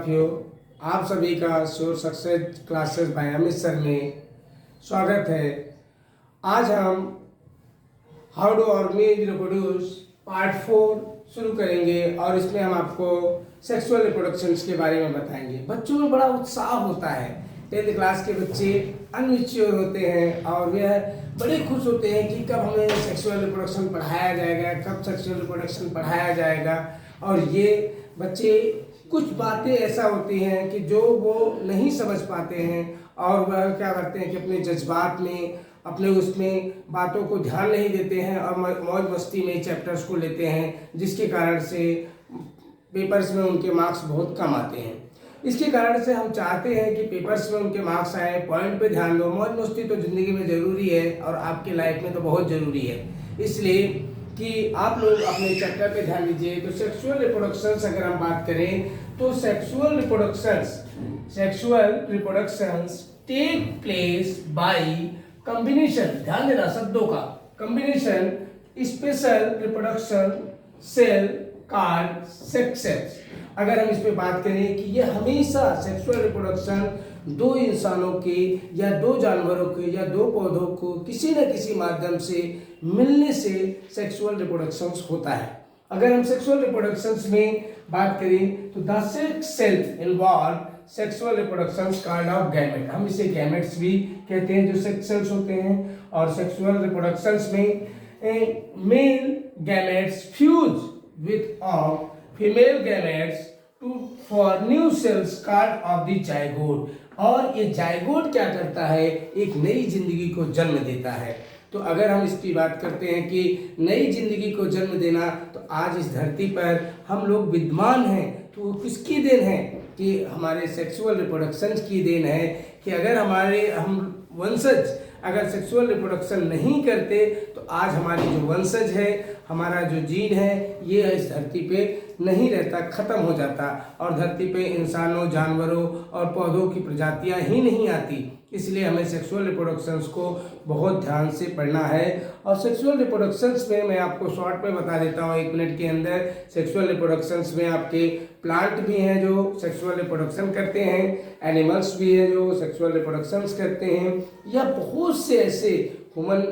Of you. आप सभी का sure success classes by Amit sir में स्वागत है। आज हम how to organise reproduce part 4 शुरू करेंगे और इसमें हम आपको सेक्सुअल रिप्रोडक्शंस के बारे में बताएंगे। बच्चों में बड़ा उत्साह होता है। 10th क्लास के बच्चे अनमेच्योर होते हैं और वे बड़े खुश होते हैं कि कब हमें सेक्सुअल रिप्रोडक्शन पढ़ाया जाएगा, कब सेक्सुअल रिप्रोडक्शन पढ़ाया जाएगा। और ये बच्चे कुछ बातें ऐसा होती हैं कि जो वो नहीं समझ पाते हैं और वह क्या करते हैं कि अपने जज्बात में, अपने उसमें बातों को ध्यान नहीं देते हैं और मौज मस्ती में चैप्टर्स को लेते हैं, जिसके कारण से पेपर्स में उनके मार्क्स बहुत कम आते हैं। इसके कारण से हम चाहते हैं कि पेपर्स में उनके मार्क्स आए, पॉइंट पे ध्यान दो। मौज मस्ती तो ज़िंदगी में ज़रूरी है और आपकी लाइफ में तो बहुत ज़रूरी है, इसलिए कि आप लोग अपने चैप्टर पे ध्यान दीजिए। तो सेक्सुअल रिप्रोडक्शंस अगर हम बात करें तो sexual reproductions take place by combination, ध्यान देना शब्दों का, combination special reproduction cell card sexes. अगर हम इस पे बात करें कि ये हमेशा सेक्सुअल रिप्रोडक्शन दो इंसानों के या दो जानवरों के या दो पौधों को किसी न किसी माध्यम से मिलने से सेक्सुअल रिप्रोडक्शंस होता है। अगर हम सेक्सुअल रिप्रोडक्शंस में बात करें तो the sex cell involve sexual reproductions called of gamete. हम इसे गैमेट्स भी कहते हैं जो सेक्स सेल्स होते हैं। और सेक्सुअल रिप्रोडक्शंस में male gametes fuse with of female gametes to for new cells called of the zygote। और ये जायगोट क्या करता है, एक नई जिंदगी को जन्म देता है। तो अगर हम इसकी बात करते हैं कि नई जिंदगी को जन्म देना, तो आज इस धरती पर हम लोग विद्यमान हैं तो किसकी देन है कि हमारे सेक्सुअल रिप्रोडक्शन की देन है। कि अगर हम वंशज अगर सेक्सुअल रिप्रोडक्शन नहीं करते तो आज हमारी जो वंशज है, हमारा जो जीन है, ये इस धरती पे नहीं रहता, ख़त्म हो जाता और धरती पे इंसानों, जानवरों और पौधों की प्रजातियां ही नहीं आती। इसलिए हमें सेक्सुअल रिप्रोडक्शंस को बहुत ध्यान से पढ़ना है। और सेक्सुअल रिप्रोडक्शंस में मैं आपको शॉर्ट में बता देता हूँ 1 मिनट के अंदर। सेक्सुअल रिप्रोडक्शंस में आपके प्लांट भी हैं जो सेक्सुअल रिप्रोडक्शन करते हैं, एनिमल्स भी हैं जो सेक्सुअल रिप्रोडक्शंस करते हैं, या बहुत से ऐसे ह्यूमन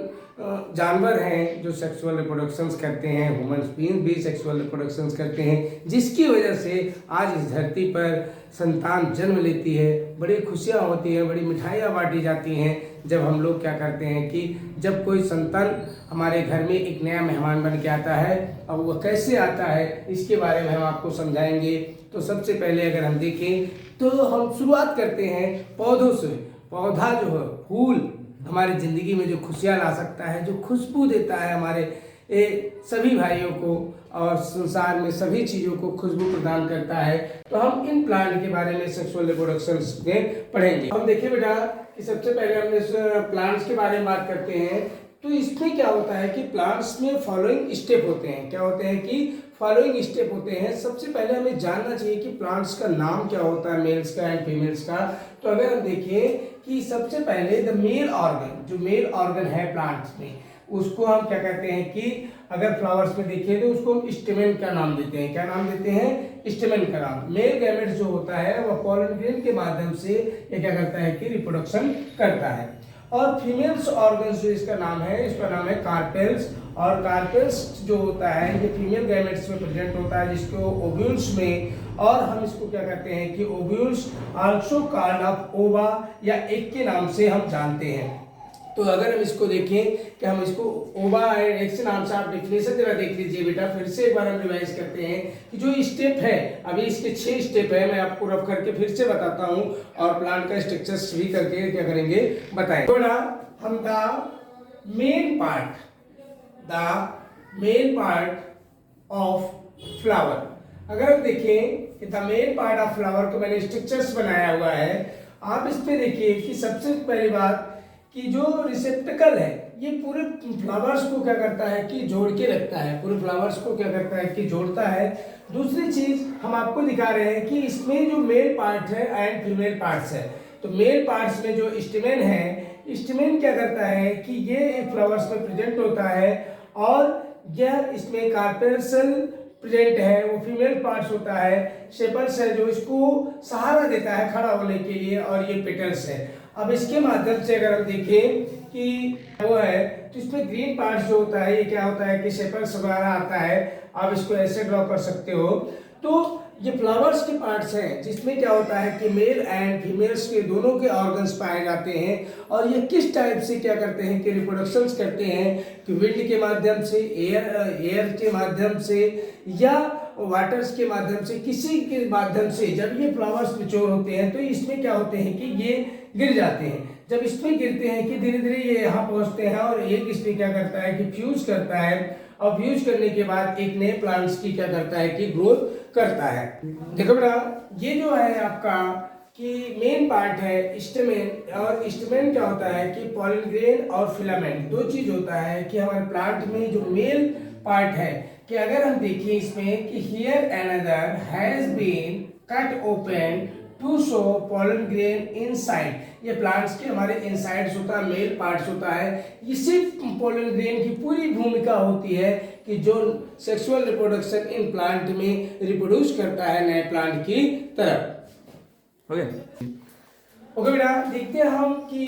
जानवर हैं जो सेक्सुअल रिप्रोडक्शंस करते हैं, ह्यूमन बीइंग भी सेक्सुअल रिप्रोडक्शंस करते हैं, जिसकी वजह से आज इस धरती पर संतान जन्म लेती है। बड़ी खुशियाँ होती हैं, बड़ी मिठाइयाँ बांटी जाती हैं जब हम लोग क्या करते हैं कि जब कोई संतान हमारे घर में एक नया मेहमान बन के आता है। और वह कैसे आता है इसके बारे में हम आपको समझाएंगे। तो सबसे पहले अगर हम देखें तो हम शुरुआत करते हैं पौधों से। पौधा जो है, फूल, हमारी ज़िंदगी में जो खुशियाँ ला सकता है, जो खुशबू देता है हमारे सभी भाइयों को और संसार में सभी चीज़ों को खुशबू प्रदान करता है। तो हम इन प्लांट के बारे में सेक्सुअल रिप्रोडक्शन में पढ़ेंगे। हम देखिए बेटा कि सबसे पहले हम प्लांट्स के बारे में बात करते हैं। तो इसमें क्या होता है कि प्लांट्स में फॉलोइंग स्टेप होते हैं। क्या होते हैं कि फॉलोइंग स्टेप होते हैं। सबसे पहले हमें जानना चाहिए कि प्लांट्स का नाम क्या होता है, मेल्स का एंड फीमेल्स का। तो अगर हम देखें कि सबसे पहले द मेल ऑर्गन, जो मेल ऑर्गन है प्लांट्स में, उसको हम क्या कहते हैं कि अगर फ्लावर्स में देखें तो उसको हम स्टेमेन का नाम देते हैं। क्या नाम देते हैं? स्टेमेन का नाम। मेल गैमेट्स जो होता है वह पॉलन ग्रेन के माध्यम से ये क्या करता है कि रिप्रोडक्शन करता है। और फीमेल्स ऑर्गन्स जो इसका नाम है, इसका नाम है कार्पेल्स। और कार्पेल्स जो होता है ये फीमेल गैमेट्स में प्रेजेंट होता है, जिसको ओव्यूल्स में, और हम इसको क्या कहते हैं कि ओव्यूल्स आल्सो कॉल्ड ऑफ ओवा या एग के नाम से हम जानते हैं। तो अगर हम इसको देखें कि हम इसको ओवा एग से नाम से, आप डेफिनेशन जरा देख लीजिए बेटा, फिर से एक बार हम रिवाइज करते हैं कि जो स्टेप है, अभी इसके 6 स्टेप है, मैं आपको रफ करके फिर से बताता हूँ और प्लांट का स्ट्रक्चर्स भी करके क्या करेंगे बताएं। तो ना हम the main part of flower, अगर हम देखें कि the main part of flower को मैंने स्ट्रक्चर्स बनाया हुआ है। आप इस पे देखिए कि सबसे पहली बात कि जो रिसेप्टिकल है ये पूरे फ्लावर्स को क्या करता है कि जोड़ के रखता है, पूरे फ्लावर्स को क्या करता है कि जोड़ता है। दूसरी चीज हम आपको दिखा रहे हैं कि इसमें जो मेल पार्ट है एंड फीमेल पार्ट्स है। तो मेल पार्ट्स में जो स्टेमेन है, स्टेमेन क्या करता है कि ये एक फ्लावर्स में प्रेजेंट होता है और यह इसमें कार्पेल्सल प्रेजेंट है, वो फीमेल पार्ट्स होता है, सेपल्स है जो इसको सहारा देता है खड़ा होने के लिए, और ये पेटल्स है। अब इसके माध्यम से अगर हम देखें कि वो है, तो इसमें ग्रीन पार्ट्स जो होता है ये क्या होता है कि सेपल्स वगैरह आता है, आप इसको ऐसे ड्रॉ कर सकते हो। तो ये फ्लावर्स के पार्ट्स हैं जिसमें क्या होता है कि मेल एंड फीमेल्स के दोनों के ऑर्गन्स पाए जाते हैं, और ये किस टाइप से क्या करते हैं कि रिप्रोडक्शंस करते हैं कि विंड के माध्यम से, एयर के माध्यम से, या वाटर्स के माध्यम से, किसी के माध्यम से जब ये फ्लावर्स मैच्योर होते हैं तो इसमें क्या होते हैं कि ये गिर जाते हैं। जब इसमें गिरते हैं कि धीरे धीरे ये यहाँ पहुँचते हैं, और एक इसमें क्या करता है कि फ्यूज करता है, और फ्यूज करने के बाद एक नए प्लांट्स की क्या करता है कि ग्रोथ करता है। देखो बेटा, ये जो है आपका कि मेन पार्ट है स्टेमेन, और स्टेमेन क्या होता है कि पॉलन ग्रेन और फिलामेंट दो चीज होता है कि हमारे प्लांट में जो मेल पार्ट है कि अगर हम देखिए इसमें कि here another has been cut open to show pollen grain inside, ये प्लांट्स के हमारे इनसाइड्स होता है, मेल पार्ट्स होता है। इसी पॉलन ग्रेन की पूरी भूमिका होती है कि जो सेक्सुअल रिप्रोडक्शन इन प्लांट में रिप्रोड्यूस करता है नए प्लांट की तरफ। ओके बेटा, देखते हैं हम कि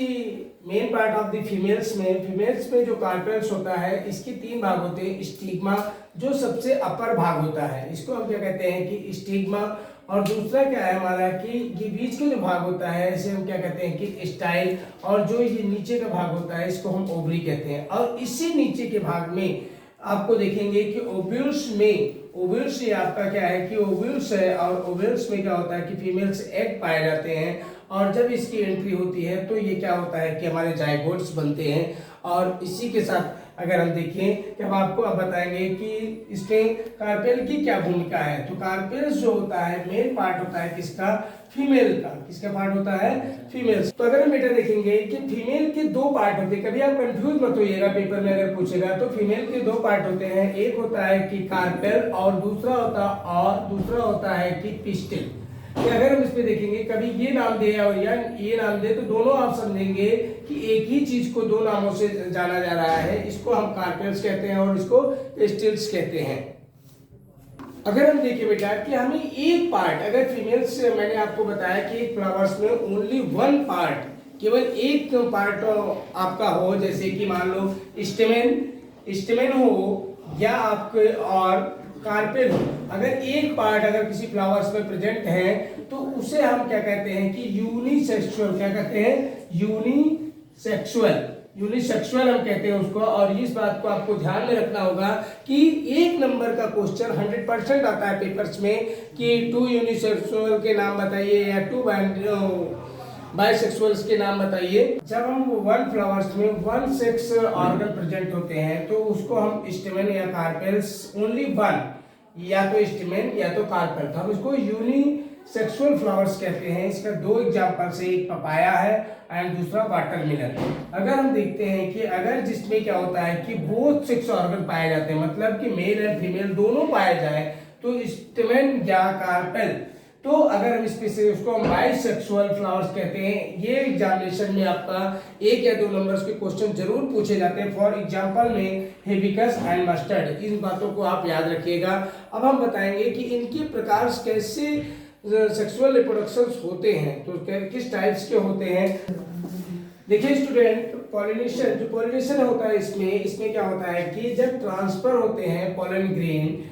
main part of the females में जो कार्पेल्स होता है इसके तीन भाग होते हैं। स्टिग्मा जो सबसे अपर भाग होता है, इसको हम क्या कहते हैं कि स्टिग्मा, और दूसरा क्या है हमारा कि ये बीच का जो भाग होता है इसे हम क्या कहते हैं कि स्टाइल, और जो ये नीचे का भाग होता है इसको हम ओवरी कहते हैं। और इसी नीचे के भाग में आपको देखेंगे कि ओव्यूल्स ये आपका क्या है कि ओव्यूल्स है, और ओव्यूल्स में क्या होता है कि फीमेल्स एग पाए जाते हैं, और जब इसकी एंट्री होती है तो ये क्या होता है कि हमारे जाइगोट्स बनते हैं। और इसी के साथ अगर हम देखें कि हम आपको अब बताएंगे कि इसमें कार्पेल की क्या भूमिका है। तो कार्पेल्स जो होता है मेन पार्ट होता है किसका, फीमेल का। किसका पार्ट होता है, फीमेल। तो अगर हम बेटा देखेंगे कि फीमेल के दो पार्ट होते हैं, कभी आप कंफ्यूज मत होइएगा, पेपर में अगर पूछेगा तो फीमेल के दो पार्ट होते हैं, एक होता है कि कार्पेल और दूसरा होता है कि पिस्टिल। कि अगर हम इसमें देखेंगे कभी ये नाम दे और या ये नाम दे तो दोनों आप समझेंगे कि एक ही चीज को दो नामों से जाना जा रहा है। इसको हम कार्पेल्स कहते हैं और इसको पिस्टिल्स कहते हैं। अगर हम देखें बेटा कि हमें एक पार्ट, अगर फीमेल्स से मैंने आपको बताया कि एक फ्लावर्स में ओनली वन पार्ट, केवल एक पार्ट आपका हो, जैसे कि मान लो स्टेमेन हो या आपके और कार्पेल हो, अगर एक पार्ट अगर किसी फ्लावर्स में प्रेजेंट है तो उसे हम क्या कहते हैं कि यूनिसेक्सुअल। क्या कहते हैं, यूनिसेक्सुअल हम कहते हैं उसको। और इस बात को आपको ध्यान में रखना होगा कि एक नंबर का क्वेश्चन 100% आता है पेपर्स में कि 2 यूनिसेक्सुअल के नाम बताइए या 2 बाइसेक्सुअल्स के नाम बताइए। जब हम वन फ्लावर्स में वन सेक्स ऑर्गन प्रेजेंट होते हैं तो उसको हम स्टेमेन या कार्पेल्स, ओनली वन, या तो स्टेमेन या तो कार्पेल, तो हम इसको यूनिसेक्सुअल फ्लावर्स कहते हैं। इसका दो एग्जांपल से, एक पपाया है एंड दूसरा वाटरमेलन। अगर हम देखते हैं कि अगर जिसमें क्या होता है कि बोथ सेक्स ऑर्गन पाए जाते हैं, मतलब कि मेल एंड फीमेल दोनों पाए जाए, तो स्टेमेन या कार्पेल, तो अगर हम इसमें से उसको हम बाइसेक्सुअल फ्लावर्स कहते हैं। ये एग्जामिनेशन में आपका 1 या 2 नंबर्स के क्वेश्चन जरूर पूछे जाते हैं। फॉर एग्जांपल में हिबिस्कस एंड मस्टर्ड, इन बातों को आप याद रखिएगा। अब हम बताएंगे कि इनके प्रकार कैसे सेक्सुअल रिप्रोडक्शंस होते हैं, तो किस टाइप्स के होते हैं। देखिए स्टूडेंट, पॉलिनेशन होता है इसमें क्या होता है कि जब ट्रांसफर होते हैं पॉलन ग्रेन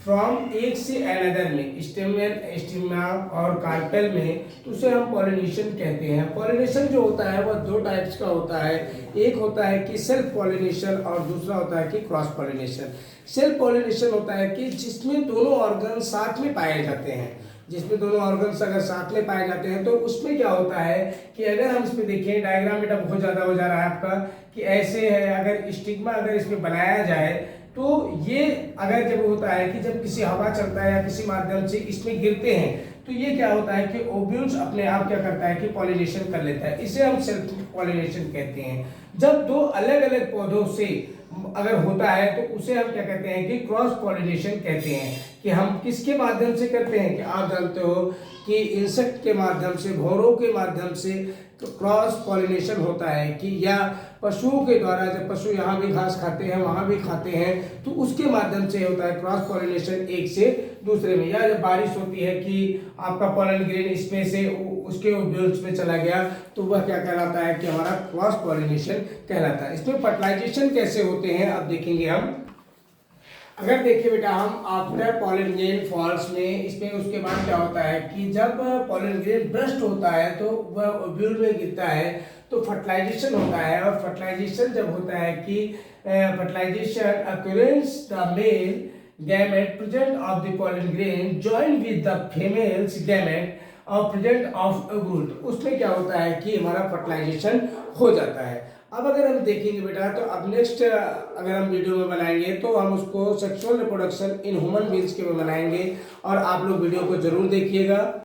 फ्रॉम एक से अनदर में, स्टिग्मा और कार्पेल में, तो उसे हम पॉलिनेशन कहते हैं। पॉलिनेशन जो होता है वह 2 टाइप्स का होता है, एक होता है कि सेल्फ पॉलिनेशन और दूसरा होता है कि क्रॉस पॉलिनेशन। सेल्फ पॉलिनेशन होता है कि जिसमें दोनों ऑर्गन साथ में पाए जाते हैं, जिसमें दोनों ऑर्गन्स अगर साथ में पाए जाते हैं तो उसमें क्या होता है कि अगर हम इसमें देखें, डायग्राम बेटा बहुत ज़्यादा हो जा रहा है आपका कि ऐसे है, अगर स्टिग्मा अगर इसमें बनाया जाए तो ये अगर जब होता है कि जब किसी हवा चलता है या किसी माध्यम से इसमें गिरते हैं तो ये क्या होता है कि ओव्यूल्स अपने आप क्या करता है कि पॉलिनेशन कर लेता है। इसे हम सेल्फ पॉलिनेशन कहते हैं। जब दो अलग अलग पौधों से अगर होता है तो उसे हम क्या कहते हैं कि क्रॉस पॉलिनेशन कहते हैं। कि हम किसके माध्यम से करते हैं कि आप जानते हो कि इंसेक्ट के माध्यम से, भौरों के माध्यम से क्रॉस पॉलिनेशन होता है कि या पशुओं के द्वारा, जब पशु यहाँ भी घास खाते हैं वहाँ भी खाते हैं तो उसके माध्यम से होता है क्रॉस पॉलिनेशन एक से दूसरे में। या जब बारिश होती है कि आपका पॉलन ग्रेन इसमें से उसके बिल्स में चला गया तो वह क्या कहलाता है कि हमारा क्रॉस पॉलिनेशन कहलाता है। इसमें फर्टिलाइजेशन कैसे होते हैं अब देखेंगे हम। अगर देखिए बेटा हम आफ्टर पॉलन ग्रेन फॉल्स में, इसमें उसके बाद क्या होता है कि जब पॉलन ग्रेन ब्रस्ट होता है तो वह ओव्यूल में गिरता है तो फर्टिलाइजेशन होता है। और फर्टिलाइजेशन जब होता है कि fertilisation occurrence the male gamete present of the pollen grain joined with the female's gamete और present of ovule, उसमें क्या होता है कि हमारा फर्टिलाइजेशन हो जाता है। अब अगर हम देखेंगे बेटा तो अब नेक्स्ट अगर हम वीडियो में बनाएंगे तो हम उसको sexual reproduction in human beings के में बनाएंगे और आप लोग वीडियो को जरूर देखिएगा।